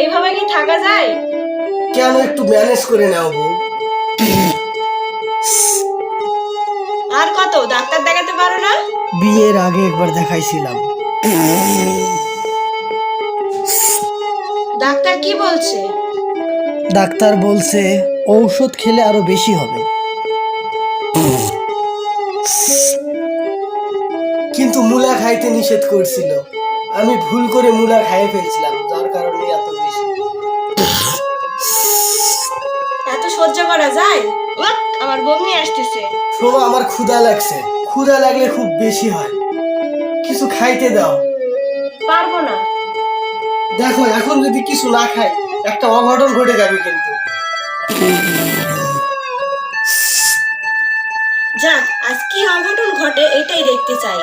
এইভাবে কি থাকা যায়? কেন, একটু ম্যানেজ করে নাও বউ। আর কত, ডাক্তার দেখাতে পারো না? বিয়ের আগে একবার দেখাইছিলাম। ডাক্তার কি বলছে? ডাক্তার বলছে ঔষধ খেলে আরো বেশি হবে, কিন্তু মূলা খাইতে নিষেধ করছিল। আমি ভুল করে মূলা খাইয়ে ফেলছিলাম, যার কারণে এত বেশি। এত সহ্য করা যায়? উফ, আমার বমি আসতেছে। শোনো, আমার ক্ষুধা লাগছে, ক্ষুধা লাগলে খুব বেশি হয়, কিছু খাইতে দাও। পারবো না। দেখো, এখন যদি কিছু না খাই একটা অঘটন ঘটে যাবে কিন্তু। যাক, আজ কি অঘটন ঘটে এটাই দেখতে চাই।